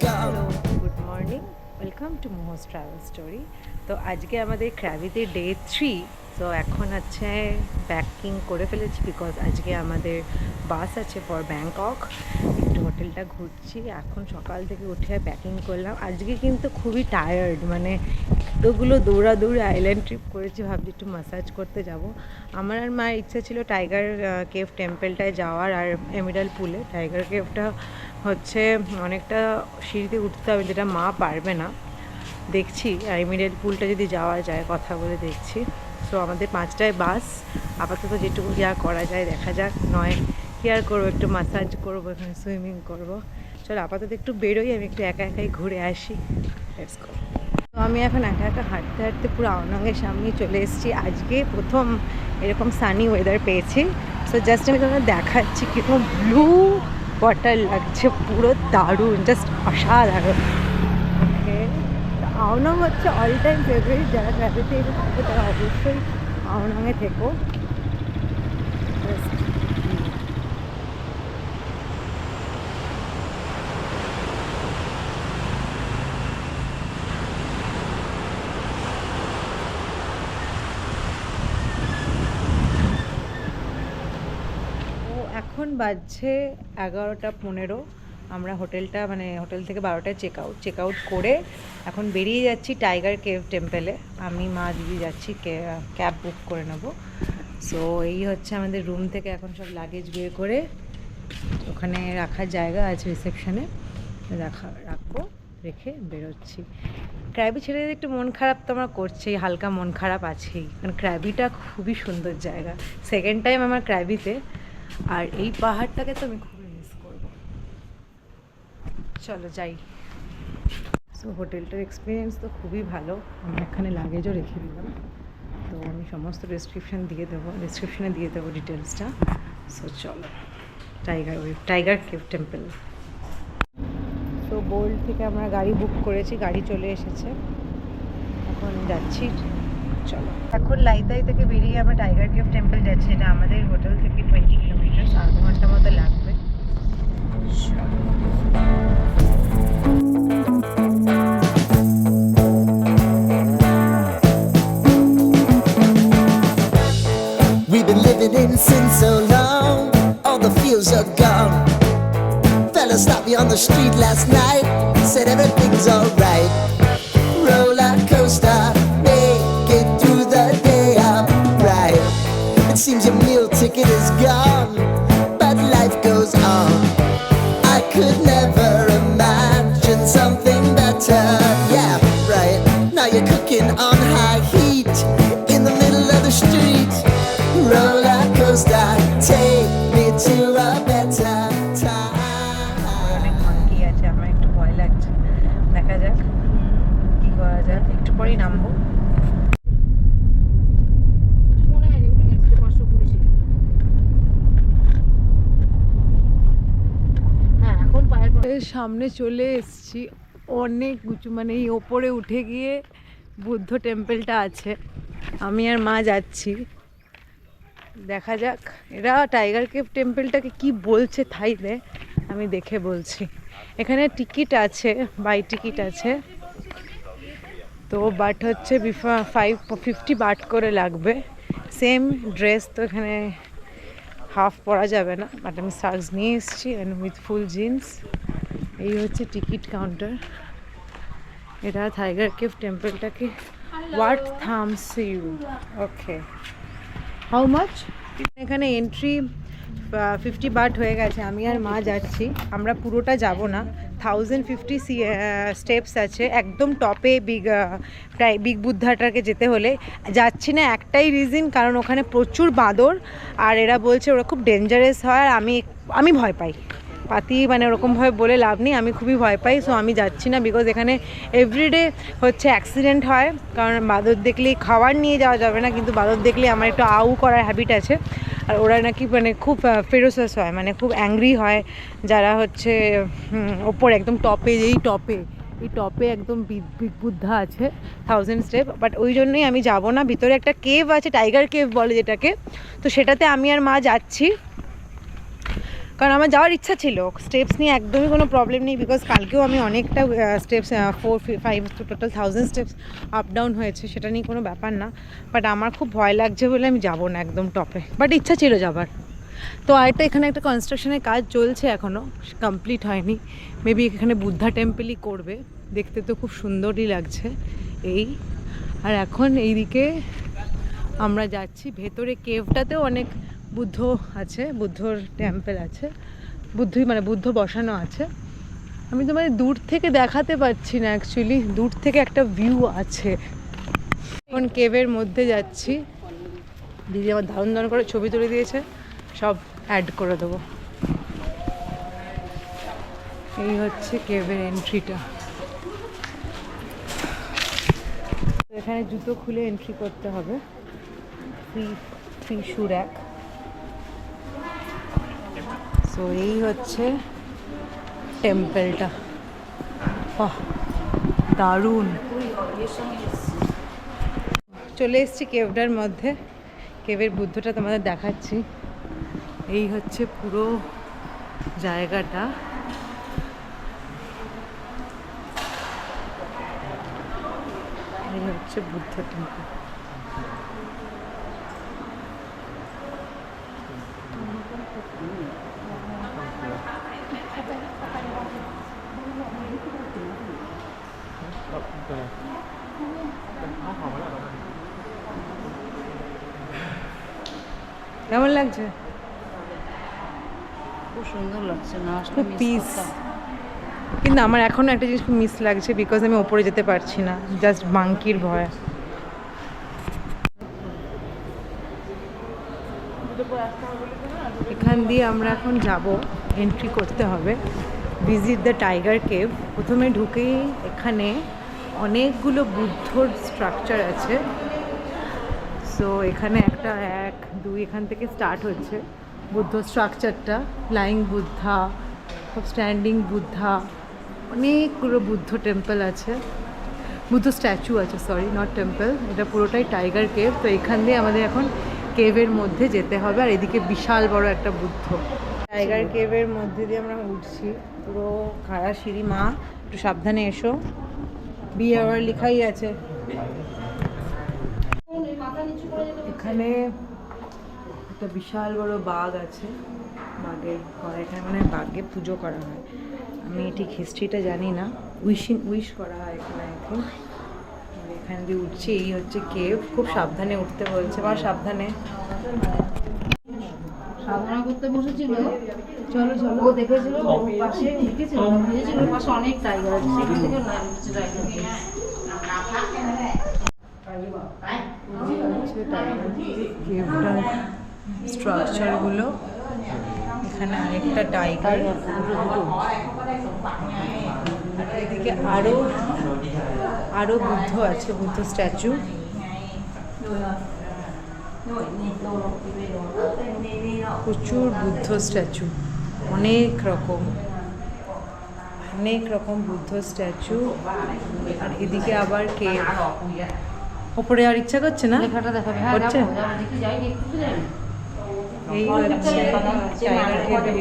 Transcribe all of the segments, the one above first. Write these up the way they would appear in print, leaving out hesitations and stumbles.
Hello, good morning, welcome to momos travel story. তো আজকে আমাদের ক্র্যাবিতে ডে 3। তো এখন হচ্ছে প্যাকিং করে ফেলেছি বিকজ আজকে আমাদের বাস আছে ফর ব্যাংকক। একটু হোটেলটা ঘুরছি, এখন সকাল থেকে উঠে প্যাকিং করলাম। আজকে কিন্তু খুবই টায়ার্ড, মানে এতগুলো দৌড়াদৌড়ি আইল্যান্ড ট্রিপ করেছি, ভাবছি একটু ম্যাসাজ করতে যাব। আমার আর মায়ের ইচ্ছা ছিল টাইগার কেভ টেম্পলটায় যাওয়ার আর এমেরাল্ড পুলে। টাইগার কেভটা হচ্ছে অনেকটা সিঁড়িতে উঠতে হবে, যেটা মা পারবে না। দেখছি আর এমেরাল্ড পুলটা যদি যাওয়া যায়, কথা বলে দেখছি। সো আমাদের 5টায় বাস, আপাতত যেটুকু যা করা যায় দেখা যাক। নয় কেয়ার করবো, একটু ম্যাসাজ করবো, এখানে সুইমিং করবো। চলো আপাতত একটু বেরোই, আমি একটু একা একাই ঘুরে আসি। Let's go. তো আমি এখন একা একা হাঁটতে হাঁটতে পুরো আওনাংয়ের সামনেই চলে এসেছি। আজকে প্রথম এরকম সানি ওয়েদার পেয়েছি। সো জাস্ট আমি তোমাকে দেখাচ্ছি কীরকম ব্লু ওয়াটার লাগছে, পুরো দারুণ, জাস্ট অসাধারণ। ওকে, আওনাং হচ্ছে অল টাইম ফেভারিট। যারা ক্র্যাবিতে এসে থাকবে তারা অবশ্যই আওনাংয়ে থেকো। এখন বাজছে 11টা 15। আমরা হোটেলটা মানে হোটেল থেকে 12টায় চেক আউট করে এখন বেরিয়ে যাচ্ছি টাইগার কেভ টেম্পলে। আমি মা দিদি যাচ্ছি, ক্যাব বুক করে নেব। সো এই হচ্ছে আমাদের রুম থেকে এখন সব লাগেজ বের করে ওখানে রাখার জায়গা আছে রিসেপশনে, রাখবো, রেখে বেরোচ্ছি। ক্র্যাবি ছেড়ে একটু মন খারাপ তো আমার করছেই, হালকা মন খারাপ আছেই, কারণ ক্র্যাবিটা খুবই সুন্দর জায়গা। সেকেন্ড টাইম আমার ক্র্যাবিতে, আর এই পাহাড়টাকে তো আমি খুবই মিস করব। চলো যাই। সো হোটেলটার এক্সপিরিয়েন্স তো খুবই ভালো। আমি এখানে লাগেজও রেখে দিলাম, তো আমি সমস্ত ডিসক্রিপশনে দিয়ে দেবো ডিটেলসটা। সো চলো, টাইগার কেভ টেম্পল। সো বোল্ড থেকে আমরা গাড়ি বুক করেছি, গাড়ি চলে এসেছে, এখন যাচ্ছি। চলো, এখন লাইতাই থেকে বেরিয়ে আমরা টাইগার কেভ টেম্পল যাচ্ছি। এটা আমাদের হোটেল থেকে 20 কিলোমিটার, 7 ঘন্টা মতো লাগবে। We've been living in sin so long, all the feels are gone. Fella stopped me on the street last night, said everything's alright. Roller coaster, make it through the day upright. It seems your meal ticket is gone, but life goes on. I could never imagine something better. Yeah, right. Now you're cooking on high heat in the middle of the street. Roller coaster, take me to a better time. অনেক monkey আছে, আমার একটু ভয় লাগছে, দেখা যাক কি করা যাক। একটু পরেই নামবো। সামনে চলে এসেছি, অনেক উঁচু, মানে এই ওপরে উঠে গিয়ে বুদ্ধ টেম্পলটা আছে। আমি আর মা যাচ্ছি, দেখা যাক এরা টাইগার কেভ টেম্পলটাকে কি বলছে থাইতে, আমি দেখে বলছি। এখানে টিকিট আছে, বাই টিকিট আছে, তো বাট হচ্ছে 50 বাট করে লাগবে। সেম ড্রেস তো এখানে হাফ পরা যাবে না, বাট আমি সার্কস নিয়ে এসেছি উইথ ফুল জিন্স। এই হচ্ছে টিকিট কাউন্টার। এটা টাইগার কেভ টেম্পলটাকে হোয়াট থামস ইউ, ওকে, হাউ মাচ? এখানে এন্ট্রি 50 বাট হয়ে গেছে। আমি আর মা যাচ্ছি, আমরা পুরোটা যাব না। 1050 স্টেপস আছে, একদম টপে বিগ বুদ্ধাটাকে যেতে হলে যাচ্ছি না একটাই রিজন, কারণ ওখানে প্রচুর বাঁদর, আর এরা বলছে ওরা খুব ডেঞ্জারাস হয়, আর আমি ভয় পাই। মানে ওরকমভাবে বলে লাভ নেই, আমি খুবই ভয় পাই। সো আমি যাচ্ছি না, বিকজ এখানে এভরিডে হচ্ছে অ্যাক্সিডেন্ট হয়, কারণ বাঁদর দেখলেই খাবার নিয়ে যাওয়া যাবে না, কিন্তু বাঁদর দেখলে আমার একটু আউ করার হ্যাবিট আছে। আর ওরা নাকি মানে খুব ফেরোসাস হয়, মানে খুব অ্যাংরি হয় যারা হচ্ছে ওপরে একদম টপে, এই টপে একদম বিগ বুদ্ধা আছে 1000 স্টেপ। বাট ওই জন্যই আমি যাব না। ভিতরে একটা কেভ আছে, টাইগার কেভ বলে যেটাকে, তো সেটাতে আমি আর মা যাচ্ছি। কারণ আমার যাওয়ার ইচ্ছা ছিল, স্টেপস নিয়ে একদমই কোনো প্রবলেম নেই, বিকজ কালকেও আমি অনেকটা steps 4-5 total 1000 steps up down হয়েছে, সেটা নিয়ে কোনো ব্যাপার না। বাট আমার খুব ভয় লাগছে বলে আমি যাবো না একদম টপে, বাট ইচ্ছা ছিল যাবার। তো আরেকটা এখানে একটা কনস্ট্রাকশনের কাজ চলছে, এখনও কমপ্লিট হয়নি, মেবি এখানে বুদ্ধা টেম্পলই করবে, দেখতে তো খুব সুন্দরই লাগছে এই। আর এখন এইদিকে আমরা যাচ্ছি ভেতরে, কেভটাতেও অনেক বুদ্ধ আছে, বুদ্ধর টেম্পল আছে, বুদ্ধ বসানো আছে। আমি তো মানে দূর থেকে দেখাতে পারছি না, অ্যাকচুয়ালি দূর থেকে একটা ভিউ আছে। এখন কেভের মধ্যে যাচ্ছি, দিদি আমার দারুণ দারুণ করে ছবি তুলে দিয়েছে, সব অ্যাড করে দেবো। এই হচ্ছে কেভের এন্ট্রিটা। এখানে জুতো খুলে এন্ট্রি করতে হবে, ফ্রি শু র্যাক। সো এই হচ্ছে টেম্পলটা, বাহ দারুণ। চলে এসেছি কেভটার মধ্যে, কেভের বুদ্ধটা তোমাদের দেখাচ্ছি। এই হচ্ছে পুরো জায়গাটা, এই হচ্ছে বুদ্ধ টেম্পল। কেমন লাগছে? খুব সুন্দর লাগছে না, খুব পিস। কিন্তু আমার এখনও একটা জিনিস খুব মিস লাগছে, বিকজ আমি ওপরে যেতে পারছি না, জাস্ট মাংকির ভয়। এখান দিয়ে আমরা এখন যাব, এন্ট্রি করতে হবে, ভিজিট দ্য টাইগার কেভ। প্রথমে ঢুকেই এখানে অনেকগুলো বুদ্ধর স্ট্রাকচার আছে। সো এখানে 1, 2 এখান থেকে স্টার্ট হচ্ছে বুদ্ধ স্ট্রাকচারটা, ফ্লাইং বুদ্ধা, সব স্ট্যান্ডিং বুদ্ধা, অনেকগুলো বুদ্ধ টেম্পল আছে, বুদ্ধ স্ট্যাচু আছে, সরি নট টেম্পল। এটা পুরোটাই টাইগার কেভ। তো এখান দিয়ে আমাদের এখন কেভের মধ্যে যেতে হবে, আর এদিকে বিশাল বড় একটা বুদ্ধ। টাইগার কেভের মধ্যে দিয়ে আমরা উঠছি, পুরো খাড়া সিঁড়ি। মা একটু সাবধানে এসো, বি আওয়ার লেখাই আছে। এখানে একটা বিশাল বড় বাঘ আছে, বাঘের ঘর, এখানে মানে বাঘে পুজো করা হয়। আমি ঠিক হিস্ট্রিটা জানি না, উইশ করা হয় এখানে এখন। এখান দিয়ে উঠছি, এই হচ্ছে কেভ। খুব সাবধানে উঠতে বলছে, বা সাবধানে। সাধনা করতে বসেছিল, চলো চলো, ও দেখেছিল ওর পাশে লিখেছিল, বুঝেছিল ওর পাশে অনেক টাইগার আছে, সেখান থেকে নাম হচ্ছে টাইগার। কেভটার স্ট্রাকচারগুলো, এখানে আরেকটা টাইগার, এদিকে আরো বুদ্ধ আছে, বুদ্ধ স্ট্যাচু। প্রচুর বুদ্ধ স্ট্যাচু, অনেক রকম বুদ্ধ স্ট্যাচু। আর এদিকে আবার কেভ। ওপরে আর ইচ্ছা করছে না, লেখাটা দেখাবে, হ্যাঁ করছে? দেখি যাই, একটু যাই। এই হচ্ছে টাইগার কেভের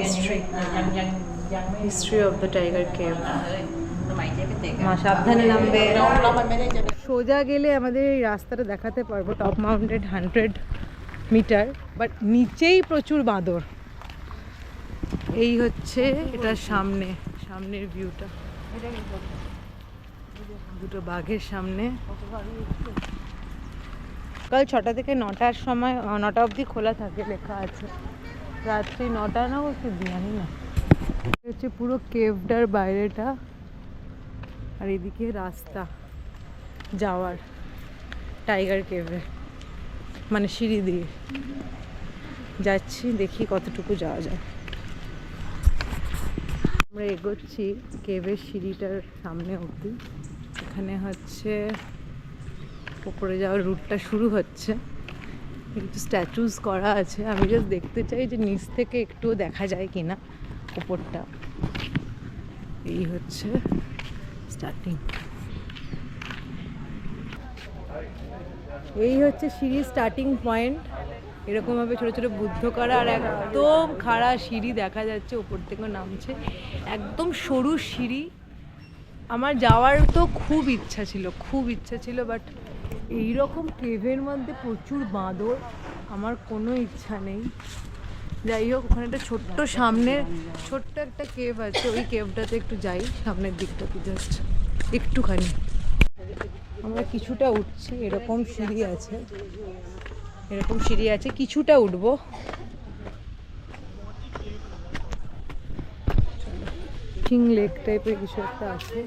history of the tiger cave. মা সাবধানে নামবে। সোজা গেলে আমাদের এই রাস্তাটা দেখাতে পারবো, টপ মাউন্টেড 100 মিটার, বাট নিচেই প্রচুর বাঁদর। এই হচ্ছে এটার সামনের ভিউটা, দুটো বাঘের সামনে। সকাল 6টা থেকে 9টার সময়, 9টা অবধি খোলা থাকে লেখা আছে, রাত্রি 9টা না ওকে জানি না। হচ্ছে পুরো কেভটার বাইরেটা, আর এদিকে রাস্তা যাওয়ার টাইগার কেভে, মানে সিঁড়ি দিয়ে যাচ্ছি, দেখি কতটুকু যাওয়া যায়। আমরা এগোচ্ছি কেভের সিঁড়িটার সামনে অবধি। এখানে হচ্ছে উপরে যাওয়ার রুটটা শুরু হচ্ছে, একটু স্ট্যাচুস করা আছে। আমি জাস্ট দেখতে চাই যে নিচ থেকে একটুও দেখা যায় কিনা উপরটা। এই হচ্ছে স্টার্টিং, এই হচ্ছে সিঁড়ির স্টার্টিং পয়েন্ট। এরকমভাবে ছোটো ছোটো বুদ্ধ করা, আর একদম খাড়া সিঁড়ি দেখা যাচ্ছে, ওপর থেকে নামছে, একদম সরু সিঁড়ি। আমার যাওয়ার তো খুব ইচ্ছা ছিল, বাট এইরকম কেভের মধ্যে প্রচুর বাঁদর, আমার কোনো ইচ্ছা নেই। যাই হোক, ওখানে একটা ছোট্ট একটা কেভ আছে, ওই কেভটাতে একটু যাই, সামনের দিকটাতে জাস্ট একটুখানি। আমরা কিছুটা উঠছি, এরকম সিঁড়ি আছে, কিছুটা উঠবো। কিং লেক টাইপের কিছু একটা আছে,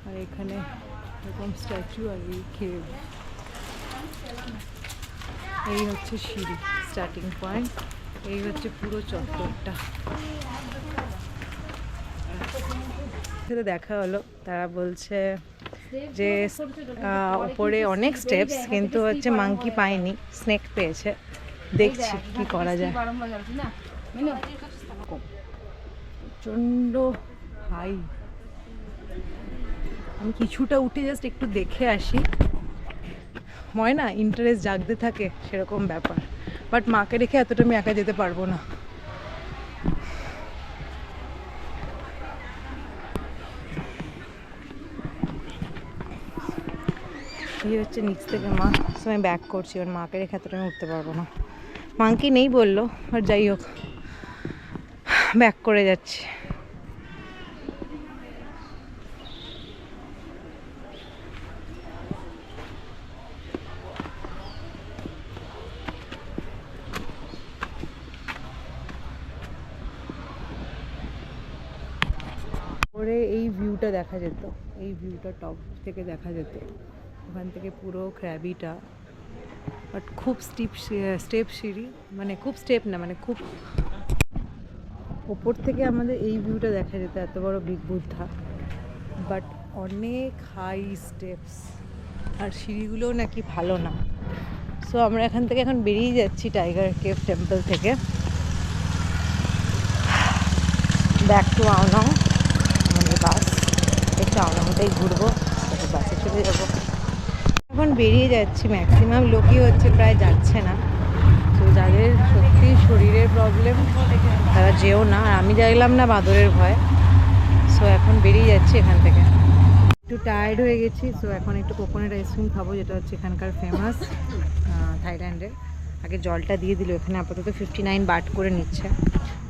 আর এখানে এরকম স্ট্যাচু আর এই কেভ। এই হচ্ছে সিঁড়ি, স্টার্টিং পয়েন্ট। এই হচ্ছে পুরো চত্বরটা। সাথে দেখা হলো, তারা বলছে যে উপরে অনেক স্টেপস, কিন্তু হচ্ছে মাংকি পায়নি, স্নেক পেয়েছে। দেখছি কি করা যায়। প্রচণ্ড হাই। আমি কিছুটা উঠে জাস্ট একটু দেখে আসি, হয় না ইন্টারেস্ট জাগতে থাকে সেরকম ব্যাপার। বাট মাকে রেখে এতটা আমি একা যেতে পারবো না। এই হচ্ছে নিচ থেকে মা, আমি ব্যাক করছি, ওর মাকে রেখে এতটা আমি উঠতে পারবো না। মাংকি নেই বললো, আর যাই হোক ব্যাক করে যাচ্ছি। পরে এই ভিউটা দেখা যেত, এই ভিউটা টপ থেকে দেখা যেত, ওখান থেকে পুরো ক্র্যাবিটা। বাট খুব স্টেপ সিঁড়ি, মানে খুব স্টেপ না, মানে খুব ওপর থেকে আমাদের এই ভিউটা দেখা যেত, এত বড় বিগ বুদ্ধা। বাট অনেক হাই স্টেপস, আর সিঁড়িগুলোও নাকি ভালো না। সো আমরা এখান থেকে এখন বেরিয়ে যাচ্ছি টাইগার কেভ টেম্পল থেকে, ব্যাক টু আওনাং। আমাদের বাস, একটু আওনাংটাই ঘুরবো, তারপর বাসে চলে যাবো। এখন বেরিয়ে যাচ্ছি, ম্যাক্সিমাম লোকই হচ্ছে প্রায় যাচ্ছে না। তো যাদের সত্যি শরীরের প্রবলেম তারা যেও না, আর আমি যাইলাম না বাঁদরের ভয়। সো এখন বেরিয়ে যাচ্ছি এখান থেকে। একটু টায়ার্ড হয়ে গেছি, সো এখন একটু কোকোনাট আইসক্রিম খাবো, যেটা হচ্ছে এখানকার ফেমাস থাইল্যান্ডের। আগে জলটা দিয়ে দিল, এখানে আপাতত 59 বাট করে নিচ্ছে।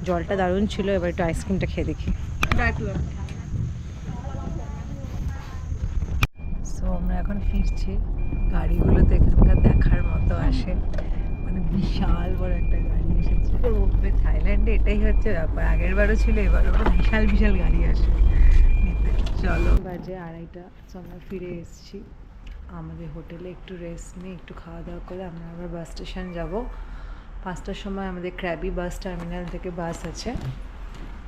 জলটা দারুণ ছিল, এবার একটু আইসক্রিমটা খেয়ে দেখি। সো আমরা এখন ফিরছি। গাড়িগুলো তো এখানকার দেখার মতো আসে, মানে বিশাল বড় একটা গাড়ি এসেছে। থাইল্যান্ডে এটাই হচ্ছে ব্যাপার, আগের বারও ছিল, এবারও বিশাল বিশাল গাড়ি আসে নিতে। চলো, বাজে 2:30, সো আমরা ফিরে এসেছি। আমাদের হোটেলে একটু রেস্ট নিয়ে একটু খাওয়া দাওয়া করে আমরা আবার বাস স্টেশন যাবো। 5টার সময় আমাদের ক্র্যাবি বাস টার্মিনাল থেকে বাস আছে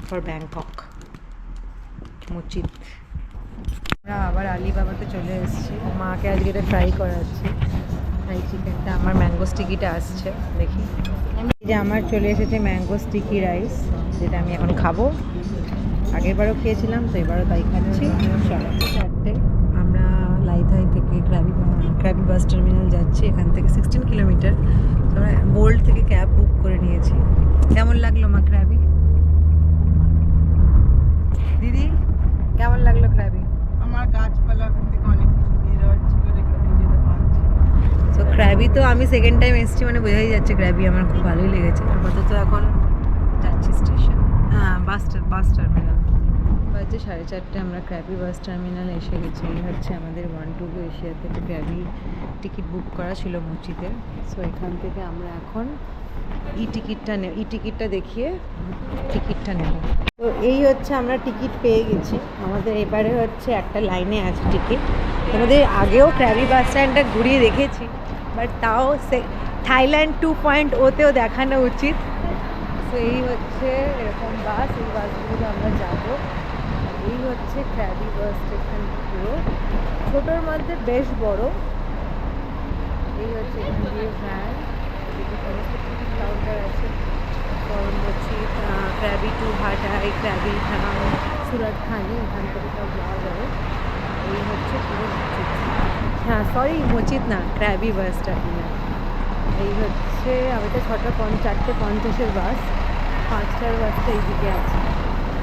ফর ব্যাংকক মুচিত। আমরা আবার আলিবাবাতে চলে এসেছি, মাকে আজকে এটা ফ্রাই করাচ্ছি, ফ্রাই চিকেনটা। আমার ম্যাঙ্গো স্টিকিটা আসছে, দেখি। এই যে আমার চলে এসেছে ম্যাঙ্গো স্টিকি রাইস, যেটা আমি এখন খাবো। আগেরবারও খেয়েছিলাম, তো এবারও তাই খাচ্ছি। 4:30 আমরা লাইথাই থেকে ক্র্যাবি বাস টার্মিনাল যাচ্ছি, এখান থেকে 16 কিলোমিটার। আমরা বোল্ট থেকে ক্যাব বুক করে নিয়েছি। কেমন লাগলো মা ক্র্যাবি? দিদি কেমন লাগলো ক্র্যাবি? আমার গাছপালা থেকে অনেক কিছু নিয়ে যাওয়ার ছিল, যেগুলো নিয়ে যেতে পারছি। তো ক্র্যাবি তো আমি সেকেন্ড টাইম এসেছি, মানে বোঝাই যাচ্ছে ক্র্যাবি আমার খুব ভালোই লেগেছে। আপাতত এখন যাচ্ছি স্টেশন, বাস টার্মিনাল। বাজে 4:30, আমরা ক্র্যাবি বাস টার্মিনাল এসে গেছি। এই হচ্ছে আমাদের 1-2 এশিয়া থেকে ক্র্যাবি টিকিট বুক করা ছিল মুচিতে। সো এখান থেকে আমরা এখন ই টিকিটটা দেখিয়ে টিকিটটা নেব। তো এই হচ্ছে আমরা টিকিট পেয়ে গেছি। আমাদের এবারে হচ্ছে একটা লাইনে আছে টিকিট। আমাদের আগেও ক্র্যাবি বাস স্ট্যান্ডটা ঘুরিয়ে দেখেছি, বাট তাও থাইল্যান্ড 2.0তেও দেখানো উচিত। তো এই হচ্ছে এরকম বাস, এই বাসগুলোতে আমরা যাবো। এই হচ্ছে ক্র্যাবি বাস স্টেশন, পুরো ছোটোর মধ্যে বেশ বড়। এই হচ্ছে এখান দিয়ে ভ্যান, এদিকে সমস্ত টিকিট কাউন্টার আছে। মুচিত, ক্র্যাবি টু হাটাই, ক্র্যাবি থাং, সুরাট খানি, এখান থেকে সব যাওয়া যাবে। এই হচ্ছে পুরো মুচিত, হ্যাঁ সরি মুচিত না, ক্র্যাবি বাস টার্মিনাল। এই হচ্ছে আমাদের 4:50 বাস, 5টার বাসটা এইদিকে আছে।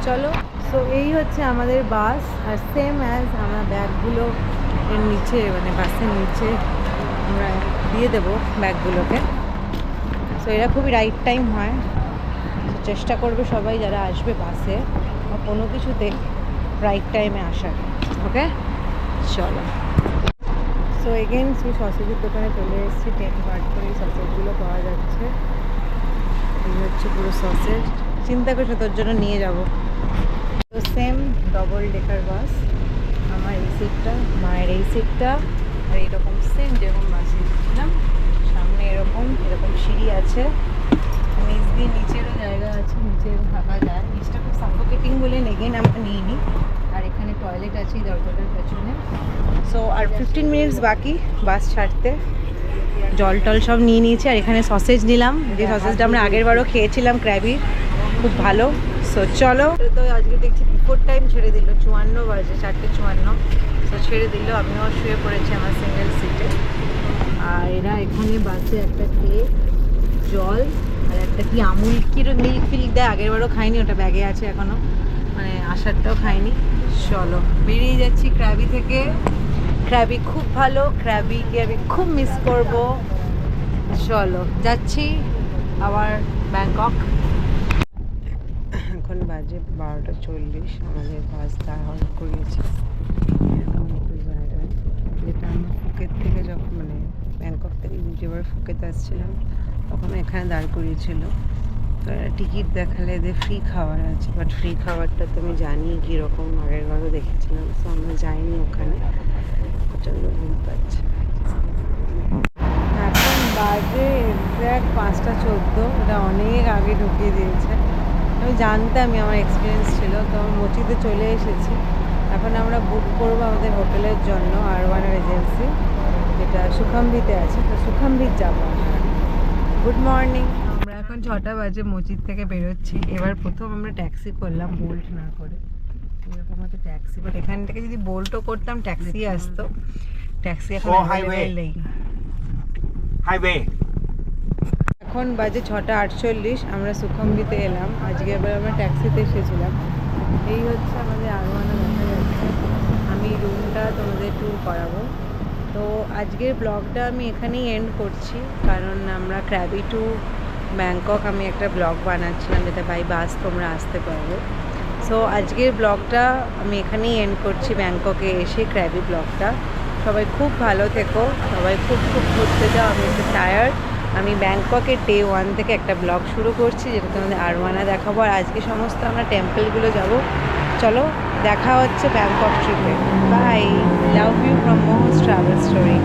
চলো, সো এই হচ্ছে আমাদের বাস। আর সেম অ্যাজ আমরা ব্যাগগুলো এর নিচে মানে বাসের নিচে আমরা দিয়ে দেবো ব্যাগগুলোকে। সো এরা খুবই রাইট টাইম হয়। তো চেষ্টা করবে সবাই যারা আসবে বাসে বা কোনো কিছুতে রাইট টাইমে আসার। ওকে, চলো। সো এগেন সেই সসেজের দোকানে চলে এসেছি। 10 বাট করে এই সসেজগুলো পাওয়া যাচ্ছে। এই হচ্ছে পুরো সসেজ। চিন্তা করছো তোর জন্য নিয়ে যাব। তো সেম ডবল ডেকার বাস, আমার এই সিটটা, মায়ের এই সিটটা, আর এইরকম সেম যেরকম বাসে ছিলাম, সামনে এরকম সিঁড়ি আছে, নিচ দিয়ে নিচেরও জায়গা আছে, নিচে থাকা যায়। নিচটা খুব সাফোকেটিং বলে এগেন আমরা নিইনি। আর এখানে টয়লেট আছে এই দরজাটার পেছনে। সো আর 15 মিনিটস বাকি বাস ছাড়তে। জল টল সব নিয়ে নিয়েছি। আর এখানে সসেজ নিলাম, যে সসেজটা আমরা আগের বারও খেয়েছিলাম ক্র্যাবির, খুব ভালো। সো চলো। তো আজকে দেখছি বিফোর টাইম ছেড়ে দিল, 54 বাজে, 4:54। সো ছেড়ে দিল, আমিও শুয়ে পড়েছি আমার সিঙ্গেল সিটে। আর এরা এখানে বাসে একটা কেক, জল আর একটা কি আমুল কি মিল্ক ফিল্ক দেয়, আগের বারও খাইনি, ওটা ব্যাগে আছে এখনও, মানে আসারটাও খাইনি। চলো বেরিয়ে যাচ্ছি ক্র্যাবি থেকে। ক্র্যাবি খুব ভালো, ক্র্যাবিকে আমি খুব মিস করব। চলো যাচ্ছি আবার ব্যাংকক। এখন বাজে 12:40। আমাদের বাস দাঁড় করিয়েছে এরকম একটু জায়গায়, যেটা আমরা ফুকেত থেকে যখন মানে ব্যাংকক থেকে যেবার ফুকেতে আসছিলাম তখন এখানে দাঁড় করিয়েছিল। তো এরা টিকিট দেখালে এদের ফ্রি খাবার আছে, বাট ফ্রি খাবারটা তো আমি জানি কীরকম, আগের বারও দেখেছিলাম। তো আমরা যাইনি ওখানে, প্রচণ্ড ভিড় পাচ্ছে। এখন বাজে এক্স্যাক্ট 5:14। ওটা অনেক আগে ঢুকিয়ে দিয়েছে। আমি জানতামই, আমার এক্সপিরিয়েন্স ছিল। তো আমি মোচিতে চলে এসেছি। এখন আমরা বুক করবো আমাদের হোটেলের জন্য R1 এজেন্সি, যেটা সুখামভিতে আছে। তো সুখামভিত যাবো আমরা। Good morning. আমরা এখন 6টা বাজে মোচিত থেকে বেরোচ্ছি। এবার প্রথম আমরা ট্যাক্সি করলাম, বোল্ট না করে। এরকম হচ্ছে ট্যাক্সি, বাট এখান থেকে যদি বোল্টও করতাম ট্যাক্সি আসতো। ট্যাক্সি এখন অ্যাভেলেবেল নেই। হাইওয়ে এখন বাজে 6:48। আমরা সুখামভিতে এলাম। আজকে এবার আমরা ট্যাক্সিতে এসেছিলাম। এই হচ্ছে আমাদের আরোয়ানা দেখা যাচ্ছে। আমি রুমটা তোমাদের ট্যুর করাবো। তো আজকের ব্লগটা আমি এখানেই এন্ড করছি, কারণ আমরা ক্র্যাবি টু ব্যাংকক আমি একটা ব্লগ বানাচ্ছিলাম, যেটা বাই বাস তোমরা আসতে পারবে। সো আজকের ব্লগটা আমি এখানেই এন্ড করছি, ব্যাংককে এসে ক্র্যাবি ব্লগটা। সবাই খুব ভালো থেকো, সবাই খুব খুব ঘুরতে যাও। আমি একটু টায়ার্ড। আমি ব্যাংককের ডে 1 থেকে একটা ব্লগ শুরু করছি, যেটা তোমাদের আরওয়ানা দেখাবো। আর আজকে সমস্ত আমরা টেম্পলগুলো যাব। চলো দেখা হচ্ছে ব্যাংকক ট্রিপে। বাই, লাভ ইউ ফ্রম মোহস ট্রাভেল স্টোরি।